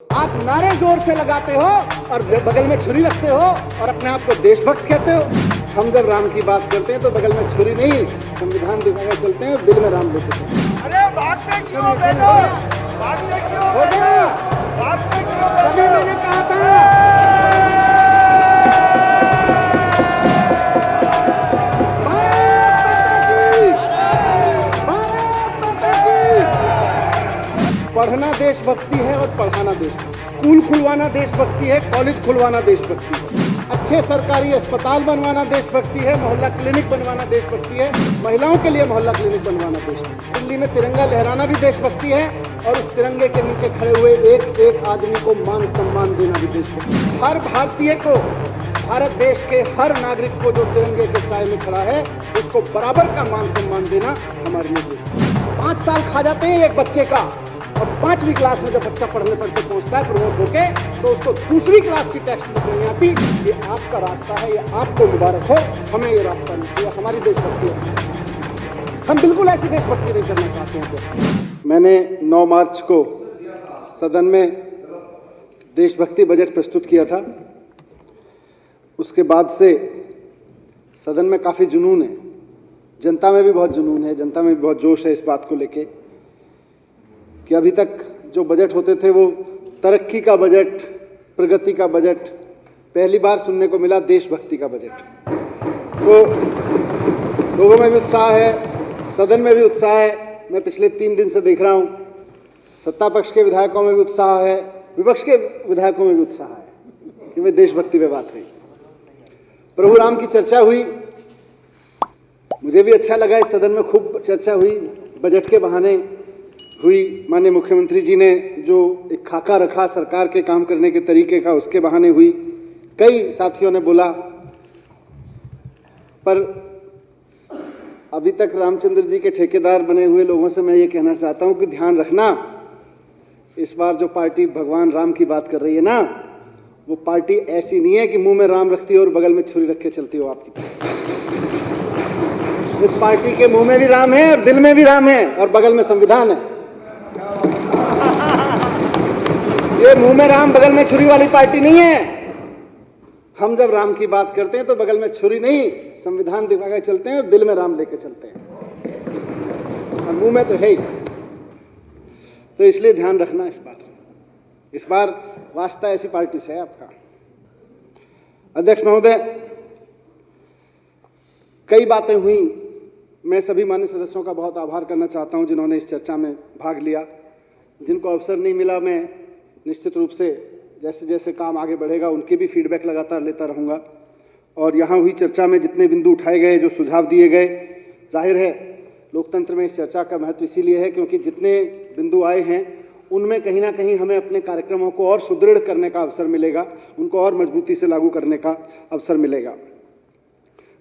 आप नारे जोर से लगाते हो और जब बगल में छुरी रखते हो और अपने आप को देशभक्त कहते हो। हम जब राम की बात करते हैं तो बगल में छुरी नहीं, संविधान दिखाकर चलते हैं और दिल में राम लेके चलते हैं। अरे भागते क्यों बेटो? भागते क्यों? हो गया। भागते क्यों? तभी मैंने कहा था पढ़ना देशभक्ति है और पढ़ाना देशभक्ति। स्कूल खुलवाना देशभक्ति है, कॉलेज खुलवाना देशभक्ति है, अच्छे सरकारी अस्पताल बनवाना देशभक्ति है, मोहल्ला क्लिनिक बनवाना देशभक्ति है, महिलाओं के लिए मोहल्ला क्लिनिक बनवाना देशभक्ति। दिल्ली में तिरंगा लहराना भी देशभक्ति है और उस तिरंगे के नीचे खड़े हुए एक एक आदमी को मान सम्मान देना भी देशभक्ति। हर भारतीय को, भारत देश के हर नागरिक को जो तिरंगे के साए में खड़ा है उसको बराबर का मान सम्मान देना हमारे लिए देशभक्ति। 5 साल खा जाते हैं एक बच्चे का और 5वीं क्लास में जब बच्चा पढ़ने पढ़ते पहुंचता है प्रमोट होके तो उसको दूसरी क्लास की टेक्स्ट बुक नहीं आती। ये आपका रास्ता है, ये आपको मुबारक हो, हमें ये रास्ता नहीं चाहिए। हमारी देशभक्ति ऐसी, हम बिल्कुल ऐसी देशभक्ति नहीं करना चाहते हैं। मैंने 9 मार्च को सदन में देशभक्ति बजट प्रस्तुत किया था। उसके बाद से सदन में काफी जुनून है, जनता में भी बहुत जुनून है, जनता में भी बहुत जोश है इस बात को लेके कि अभी तक जो बजट होते थे वो तरक्की का बजट, प्रगति का बजट, पहली बार सुनने को मिला देशभक्ति का बजट। तो लोगों में भी उत्साह है, सदन में भी उत्साह है। मैं पिछले 3 दिन से देख रहा हूं, सत्ता पक्ष के विधायकों में भी उत्साह है, विपक्ष के विधायकों में भी उत्साह है कि वे देशभक्ति पे बात हुई। प्रभु राम की चर्चा हुई, मुझे भी अच्छा लगा। इस सदन में खूब चर्चा हुई, बजट के बहाने हुई। माननीय मुख्यमंत्री जी ने जो एक खाका रखा सरकार के काम करने के तरीके का, उसके बहाने हुई। कई साथियों ने बोला, पर अभी तक रामचंद्र जी के ठेकेदार बने हुए लोगों से मैं ये कहना चाहता हूं कि ध्यान रखना, इस बार जो पार्टी भगवान राम की बात कर रही है ना, वो पार्टी ऐसी नहीं है कि मुंह में राम रखती हो और बगल में छुरी रख के चलती हो आपकी तरफ। इस पार्टी के मुंह में भी राम है और दिल में भी राम है और बगल में संविधान है। ये मुंह में राम बगल में छुरी वाली पार्टी नहीं है। हम जब राम की बात करते हैं तो बगल में छुरी नहीं, संविधान दिखाकर चलते हैं और दिल में राम लेके चलते हैं, और मुंह में तो है ही। तो इसलिए ध्यान रखना इस बार वास्ता ऐसी पार्टी से है आपका। अध्यक्ष महोदय, कई बातें हुई। मैं सभी मान्य सदस्यों का बहुत आभार करना चाहता हूं जिन्होंने इस चर्चा में भाग लिया। जिनको अवसर नहीं मिला, मैं निश्चित रूप से जैसे जैसे काम आगे बढ़ेगा उनके भी फीडबैक लगातार लेता रहूँगा। और यहाँ हुई चर्चा में जितने बिंदु उठाए गए, जो सुझाव दिए गए, जाहिर है लोकतंत्र में इस चर्चा का महत्व इसीलिए है क्योंकि जितने बिंदु आए हैं उनमें कहीं ना कहीं हमें अपने कार्यक्रमों को और सुदृढ़ करने का अवसर मिलेगा, उनको और मजबूती से लागू करने का अवसर मिलेगा।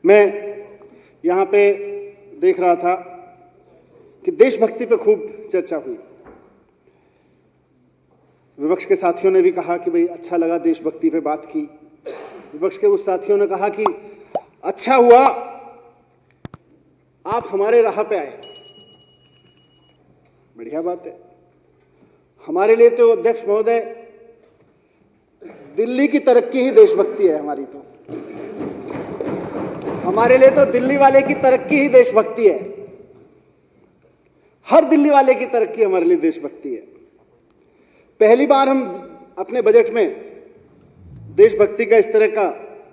मैं यहाँ पे देख रहा था कि देशभक्ति पे खूब चर्चा हुई। विपक्ष के साथियों ने भी कहा कि भाई अच्छा लगा देशभक्ति पे बात की। विपक्ष के उस साथियों ने कहा कि अच्छा हुआ आप हमारे राह पे आए, बढ़िया बात है। हमारे लिए तो अध्यक्ष महोदय दिल्ली की तरक्की ही देशभक्ति है। हमारे लिए तो दिल्ली वाले की तरक्की ही देशभक्ति है। हर दिल्ली वाले की तरक्की हमारे लिए देशभक्ति है। पहली बार हम अपने बजट में देशभक्ति का इस तरह का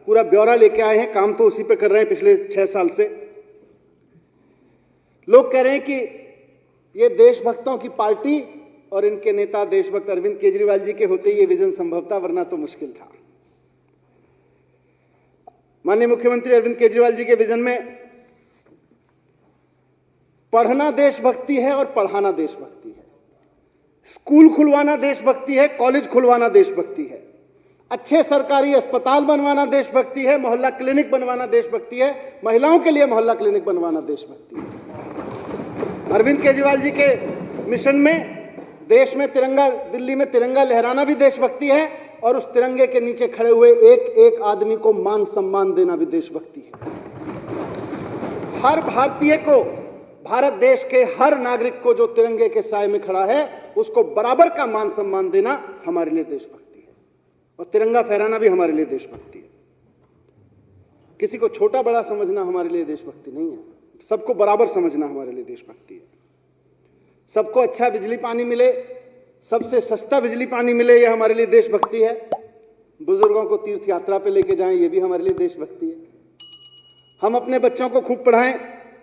पूरा ब्यौरा लेके आए हैं। काम तो उसी पे कर रहे हैं पिछले 6 साल से। लोग कह रहे हैं कि ये देशभक्तों की पार्टी और इनके नेता देशभक्त अरविंद केजरीवाल जी के होते ये विजन संभव था, वरना तो मुश्किल था। माननीय मुख्यमंत्री अरविंद केजरीवाल जी के विजन में पढ़ना देशभक्ति है और पढ़ाना देशभक्ति है। स्कूल खुलवाना देशभक्ति है, कॉलेज खुलवाना देशभक्ति है, अच्छे सरकारी अस्पताल बनवाना देशभक्ति है, मोहल्ला क्लिनिक बनवाना देशभक्ति है, महिलाओं के लिए मोहल्ला क्लिनिक बनवाना देशभक्ति है। अरविंद केजरीवाल जी के मिशन में देश में तिरंगा, दिल्ली में तिरंगा लहराना भी देशभक्ति है और उस तिरंगे के नीचे खड़े हुए एक एक आदमी को मान सम्मान देना भी देशभक्ति है। हर भारतीय को, भारत देश के हर नागरिक को जो तिरंगे के साए में खड़ा है उसको बराबर का मान सम्मान देना हमारे लिए देशभक्ति है। और तिरंगा फहराना भी हमारे लिए देशभक्ति है। किसी को छोटा बड़ा समझना हमारे लिए देशभक्ति नहीं है, सबको बराबर समझना हमारे लिए देशभक्ति है। सबको अच्छा बिजली पानी मिले, सबसे सस्ता बिजली पानी मिले, यह हमारे लिए देशभक्ति है। बुजुर्गों को तीर्थ यात्रा पे लेके जाएं, यह भी हमारे लिए देशभक्ति है। हम अपने बच्चों को खूब पढ़ाएं,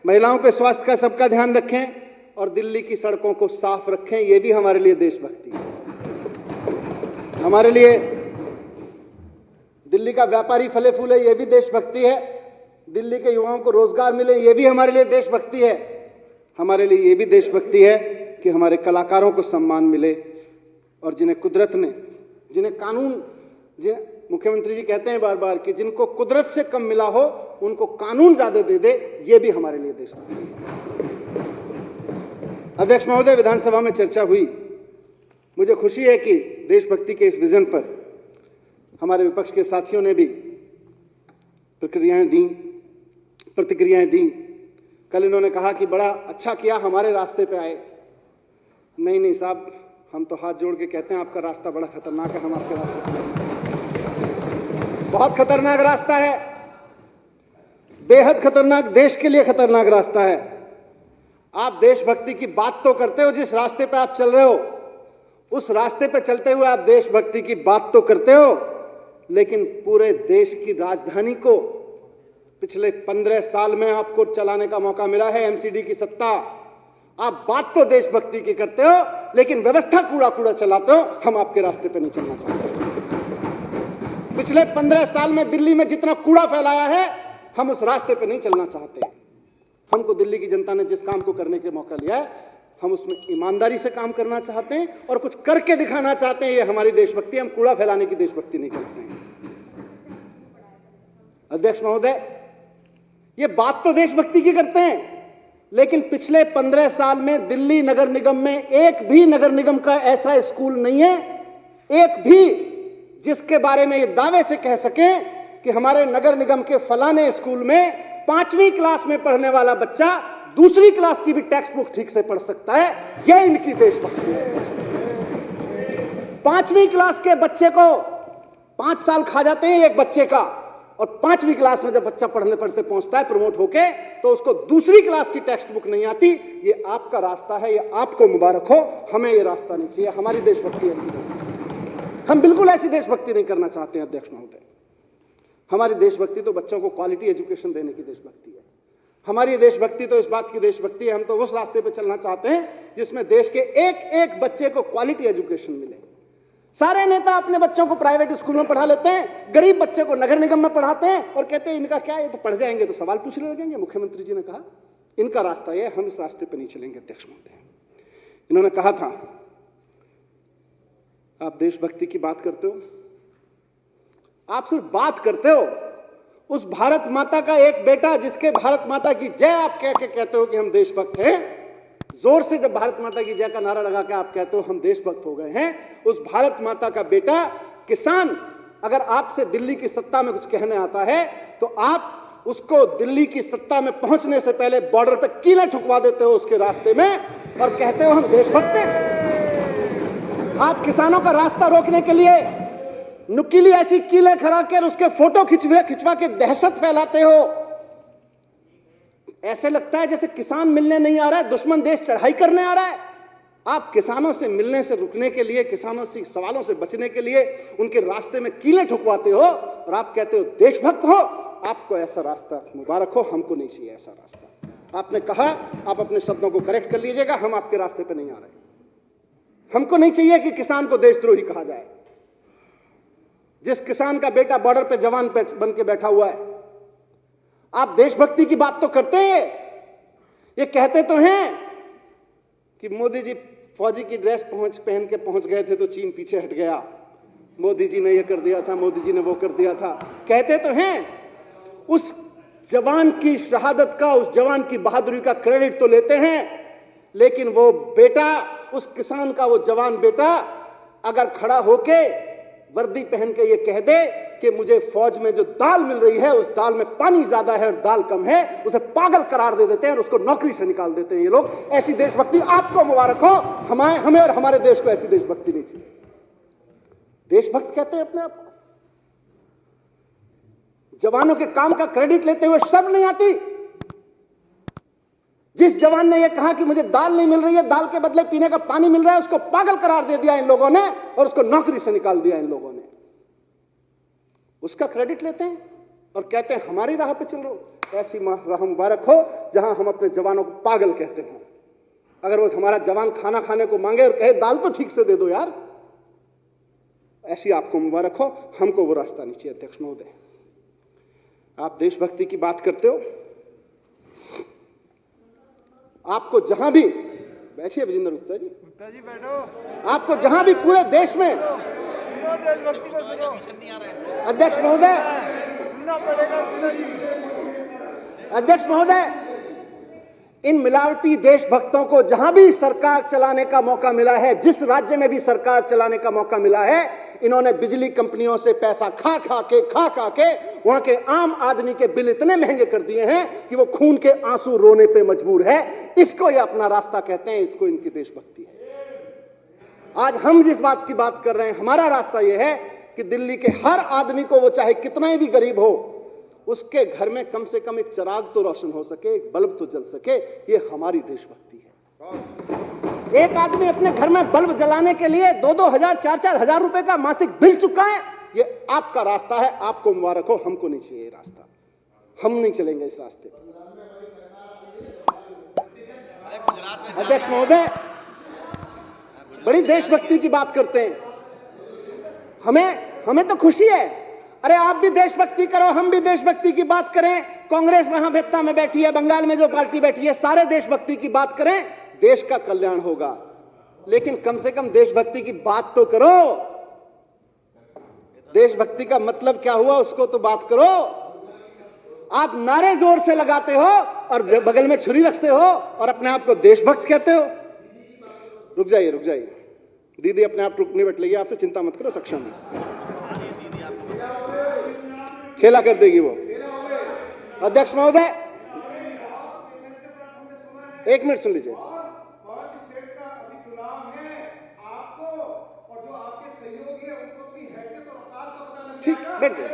महिलाओं के स्वास्थ्य का सबका ध्यान रखें और दिल्ली की सड़कों को साफ रखें, यह भी हमारे लिए देशभक्ति है। हमारे लिए दिल्ली का व्यापारी फले फूले, यह भी देशभक्ति है। दिल्ली के युवाओं को रोजगार मिले, यह भी हमारे लिए देशभक्ति है। हमारे लिए यह भी देशभक्ति है कि हमारे कलाकारों को सम्मान मिले और जिन्हें कुदरत ने, जिन्हें कानून, मुख्यमंत्री जी कहते हैं बार बार कि जिनको कुदरत से कम मिला हो उनको कानून ज्यादा दे दे, यह भी हमारे लिए देशभक्ति है। अध्यक्ष महोदय, विधानसभा में चर्चा हुई। मुझे खुशी है कि देशभक्ति के इस विजन पर हमारे विपक्ष के साथियों ने भी प्रतिक्रियाएं दी। कल इन्होंने कहा कि बड़ा अच्छा किया हमारे रास्ते पे आए। नहीं साहब, हम तो हाथ जोड़ के कहते हैं आपका रास्ता बड़ा खतरनाक है, हम आपके रास्ते पे बहुत खतरनाक रास्ता है, बेहद खतरनाक, देश के लिए खतरनाक रास्ता है। आप देशभक्ति की बात तो करते हो, जिस रास्ते पे आप चल रहे हो उस रास्ते पे चलते हुए आप देशभक्ति की बात तो करते हो, लेकिन पूरे देश की राजधानी को पिछले 15 साल में आपको चलाने का मौका मिला है, एमसीडी की सत्ता। आप बात तो देशभक्ति की करते हो, लेकिन व्यवस्था कूड़ा चलाते हो। हम आपके रास्ते पे नहीं चलना चाहते। पिछले 15 साल में दिल्ली में जितना कूड़ा फैलाया है, हम उस रास्ते पे नहीं चलना चाहते। हमको दिल्ली की जनता ने जिस काम को करने के मौका लिया है, हम उसमें ईमानदारी से काम करना चाहते हैं और कुछ करके दिखाना चाहते हैं। ये हमारी देशभक्ति, हम कूड़ा फैलाने की देशभक्ति नहीं चाहते हैं। अध्यक्ष महोदय, ये बात तो देशभक्ति की करते हैं, लेकिन पिछले 15 साल में दिल्ली नगर निगम में एक भी नगर निगम का ऐसा स्कूल नहीं है, एक भी, जिसके बारे में ये दावे से कह सकें कि हमारे नगर निगम के फलाने स्कूल में 5वीं क्लास में पढ़ने वाला बच्चा दूसरी क्लास की भी टेक्स्ट बुक ठीक से पढ़ सकता है। यह इनकी देशभक्ति है। 5वीं क्लास के बच्चे को 5 साल खा जाते हैं एक बच्चे का, और 5वीं क्लास में जब बच्चा पढ़ने पढ़ते पहुंचता है प्रमोट होके, तो उसको दूसरी क्लास की टेक्स्ट बुक नहीं आती। ये आपका रास्ता है, ये आपको मुबारक हो, हमें ये रास्ता नहीं चाहिए। हमारी देशभक्ति ऐसी नहीं, हम बिल्कुल ऐसी देशभक्ति नहीं करना चाहते हैं। अध्यक्ष महोदय, हमारी देशभक्ति तो बच्चों को क्वालिटी एजुकेशन देने की देशभक्ति है। हमारी देशभक्ति तो इस बात की देशभक्ति है, हम तो उस रास्ते पे चलना चाहते हैं जिसमें देश के एक एक बच्चे को क्वालिटी एजुकेशन मिले। सारे नेता अपने बच्चों को प्राइवेट स्कूल में पढ़ा लेते हैं, गरीब बच्चे को नगर निगम में पढ़ाते हैं और कहते हैं इनका क्या, ये तो पढ़ जाएंगे तो सवाल पूछने लगेंगे। मुख्यमंत्री जी ने कहा इनका रास्ता ये, हम इस रास्ते पे नहीं चलेंगे। अध्यक्ष महोदय, इन्होंने कहा था आप देशभक्ति की बात करते हो, आप सिर्फ बात करते हो। उस भारत माता का एक बेटा जिसके भारत माता की जय आप कह के कहते हो कि हम देशभक्त हैं, जोर से जब भारत माता की जय का नारा लगा के आप कहते हो हम देशभक्त हो गए हैं, उस भारत माता का बेटा किसान अगर आपसे दिल्ली की सत्ता में कुछ कहने आता है तो आप उसको दिल्ली की सत्ता में पहुंचने से पहले बॉर्डर पे कीलें ठुकवा देते हो उसके रास्ते में और कहते हो हम देशभक्त हैं। आप किसानों का रास्ता रोकने के लिए नुकीली ऐसी कीलें खड़ा कर उसके फोटो खिंचवा के दहशत फैलाते हो। ऐसे लगता है जैसे किसान मिलने नहीं आ रहा है, दुश्मन देश चढ़ाई करने आ रहा है। आप किसानों से मिलने से रुकने के लिए, किसानों से सवालों से बचने के लिए उनके रास्ते में कीलें ठुकवाते हो और आप कहते हो देशभक्त हो। आपको ऐसा रास्ता मुबारक हो, हमको नहीं चाहिए ऐसा रास्ता। आपने कहा, आप अपने शब्दों को करेक्ट कर लीजिएगा, हम आपके रास्ते पे नहीं आ रहे। हमको नहीं चाहिए कि किसान को देशद्रोही कहा जाए। जिस किसान का बेटा बॉर्डर पे जवान बन के बैठा हुआ है, आप देशभक्ति की बात तो करते हैं। ये कहते तो हैं कि मोदी जी फौजी की ड्रेस पहन के पहुंच गए थे तो चीन पीछे हट गया, मोदी जी ने ये कर दिया था, मोदी जी ने वो कर दिया था। कहते तो हैं, उस जवान की शहादत का, उस जवान की बहादुरी का क्रेडिट तो लेते हैं, लेकिन वो बेटा, उस किसान का वो जवान बेटा अगर खड़ा होके वर्दी पहन के ये कह दे कि मुझे फौज में जो दाल मिल रही है उस दाल में पानी ज्यादा है और दाल कम है, उसे पागल करार दे देते हैं और उसको नौकरी से निकाल देते हैं ये लोग। ऐसी देशभक्ति आपको मुबारक हो, हमें और हमारे देश को ऐसी देशभक्ति नहीं चाहिए। देशभक्त कहते हैं अपने आप को। जवानों के काम का क्रेडिट लेते हुए शर्म नहीं आती? जिस जवान ने यह कहा कि मुझे दाल नहीं मिल रही है, दाल के बदले पीने का पानी मिल रहा है, उसको पागल करार दे दिया इन लोगों ने और उसको नौकरी से निकाल दिया इन लोगों ने। उसका क्रेडिट लेते हैं और कहते हैं हमारी राह पे चल रहे हो। ऐसी राह मुबारक हो जहां हम अपने जवानों को पागल कहते हो। अगर वो हमारा जवान खाना खाने को मांगे और कहे दाल तो ठीक से दे दो यार, ऐसी आपको मुबारक हो, हमको वो रास्ता नहीं चाहिए। अध्यक्ष महोदय, आप देशभक्ति की बात करते हो, आपको जहां भी, बैठिए विजेंद्र गुप्ता जी बैठो, आपको जहां भी पूरे देश में, देशभक्ति को सुनो। अध्यक्ष महोदय, सुनना पड़ेगा जी। अध्यक्ष महोदय, इन मिलावटी देशभक्तों को जहां भी सरकार चलाने का मौका मिला है, जिस राज्य में भी सरकार चलाने का मौका मिला है, इन्होंने बिजली कंपनियों से पैसा खा खा के वहां के आम आदमी के बिल इतने महंगे कर दिए हैं कि वो खून के आंसू रोने पे मजबूर है। इसको ये अपना रास्ता कहते हैं, इसको इनकी देशभक्ति है। आज हम जिस बात की बात कर रहे हैं, हमारा रास्ता यह है कि दिल्ली के हर आदमी को, वो चाहे कितना ही भी गरीब हो, उसके घर में कम से कम एक चिराग तो रोशन हो सके, एक बल्ब तो जल सके। ये हमारी देशभक्ति है। एक आदमी अपने घर में बल्ब जलाने के लिए 2-2 हजार 4-4 हजार रुपए का मासिक बिल चुका है। ये आपका रास्ता है, आपको मुबारक हो, हमको नहीं चाहिए ये रास्ता। हम नहीं चलेंगे इस रास्ते पर। अध्यक्ष महोदय, बड़ी देशभक्ति की बात करते हैं। हमें तो खुशी है। अरे आप भी देशभक्ति करो, हम भी देशभक्ति की बात करें। कांग्रेस महाभेत्ता में बैठी है, बंगाल में जो पार्टी बैठी है, सारे देशभक्ति की बात करें, देश का कल्याण होगा। लेकिन कम से कम देशभक्ति की बात तो करो। देशभक्ति का मतलब क्या हुआ उसको तो बात करो। आप नारे जोर से लगाते हो और बगल में छुरी रखते हो और अपने आप को देशभक्त कहते हो। रुक जाइए दीदी, अपने आप निपट लेगी, आपसे चिंता मत करो, सक्षम है, खेला कर देगी वो। अध्यक्ष महोदय, एक मिनट सुन लीजिए। ठीक, बैठ जाइए।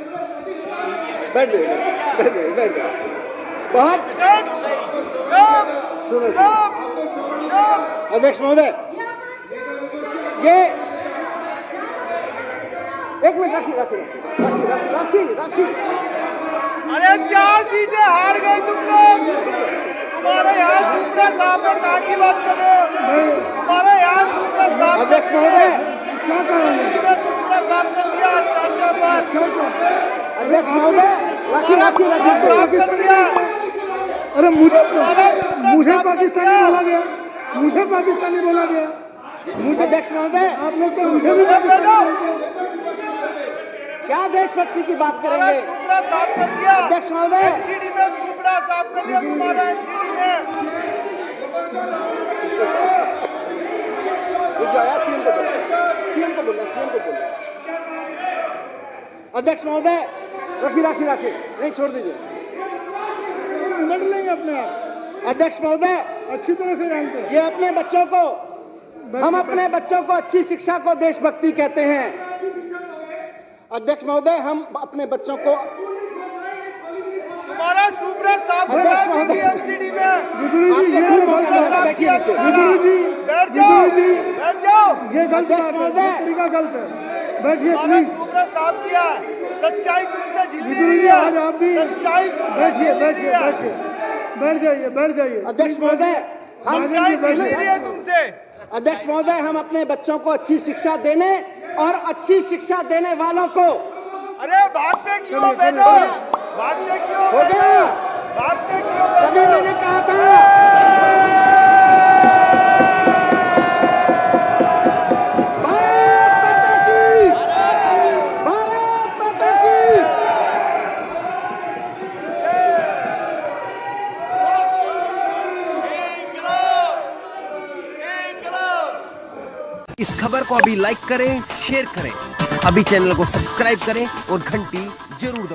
बहुत सुनो। अध्यक्ष महोदय, ये एक मिनट राखी। अरे 4 सीटें हार गए तुम लोग। तुम्हारे यहाँ सुप्रा साहब ने कहा की बात कर रहे हो। तुम्हारे यहाँ सुप्रा साहब, अध्यक्ष महोदय, क्या करेंगे? सुप्रा साहब ने दिया अध्यक्ष महोदय, राखी। अरे मुझे पाकिस्तानी बोला गया, अध्यक्ष महोदय, आप लोग तो मुझे भी क्या देशभक्ति की बात करेंगे? अध्यक्ष महोदय, सुप्रा साहब कर दिया तुम्हारा एनसीडी में। सीएम को बोलना। अध्यक्ष महोदय, राखी, नहीं छोड़ दीजिए, निपट लेंगे अपने आप। अध्यक्ष महोदय, अच्छी तरह से जानते हैं। ये अपने बच्चों को, हम अपने बच्चों को अच्छी शिक्षा को देशभक्ति कहते हैं। अध्यक्ष महोदय, हम अपने बच्चों को, तुम्हारा सुप्रा साहब अध्यक्ष महोदय, एनसीडी में। बैठिए नीचे। बैठ जाओ। ये गलत अध्यक्ष महोदय, तरीका गलत है। बैठिए तुम्हारा प्लीज। सुप्रा साहब किया, सच्चाई तुमसे झिल्ली बिजली रही आज आप भी सच्चाई बैठ जाइए। अध्यक्ष महोदय, हम तुमसे। अध्यक्ष महोदय, हम अपने बच्चों को अच्छी शिक्षा देने और अच्छी शिक्षा देने वालों को, अरे भागते क्यों बेटो? भागते क्यों? हो गया, भागते क्यों? तभी मैंने कहा था भारत माता की। इस खबर को अभी लाइक करें, शेयर करें अभी चैनल को सब्सक्राइब करें और घंटी जरूर दबाएं।